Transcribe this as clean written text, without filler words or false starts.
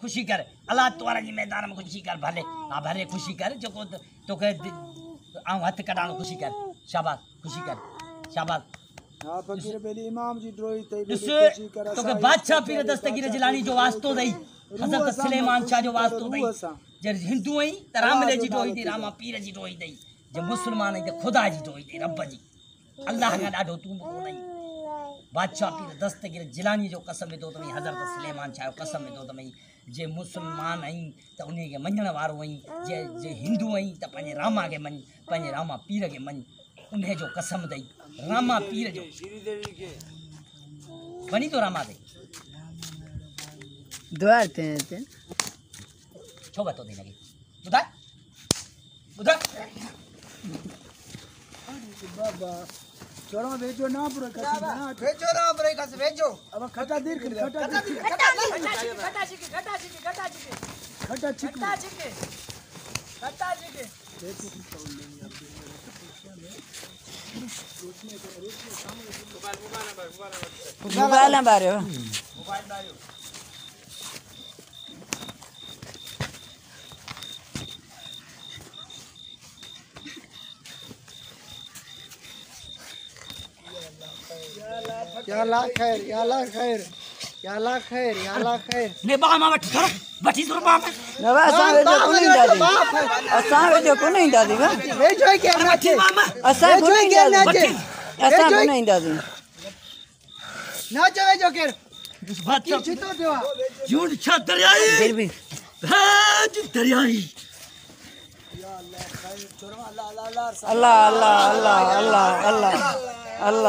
खुशी कर अल्लाह तोरा जी मैदान में खुशी कर भले हां भले खुशी कर जो को तोके आऊं हथ कढाणो खुशी कर शाबाश खुशी कर शाबाश हां फकीर बेली इमाम जी ड्रोई ते खुशी कर तोके बादशाह पीर दस्तगीर जिलानी जो वास्तो दई हजरत सुलेमान शाह जो वास्तो दई जे हिंदू आई त राम ले जी ड्रोई दई रामा पीर जी ड्रोई दई जे मुसलमान आई त खुदा जी ड्रोई दई रब जी अल्लाह का डाढो तू नहीं बादशाह पीर दस्तगीर जिलानी जो कसम दो तमी हजरत सुलेमान शाह कसम दो तमी जे मुसलमान आई त उन्हीं के मञण वारो आई जे हिंदू आई त पंहिंजे रामा के मन पंहिंजे रामा पीर के मन उन्हें जो कसम दई रामा पीर जो बनी तो रामा दे द्वार ते छो बतो दे लगे बुधा बुधा बाबा छोड़ो भेजो ना पूरा कर ना भेजो ना पूरा कर भेजो अब खटा दीर कर खटा चिके मोबाइल ना बारे या ला खैर या ला खैर या ला खैर या ला खैर ले बा मा बठी सुर बा नवा सावे जो कोनी दादी असावे जो कोनी दादी वा भेजो के ना छे असा कोनी दादी असा कोनी दादी ना चवे जो के बादशाह छितो देवा झूठ छा दरियाई फिर भी भेज दरियाई या अल्लाह खैर छोड़ो अल्लाह अल्लाह अल्लाह अल्लाह अल्लाह अल्लाह अल्लाह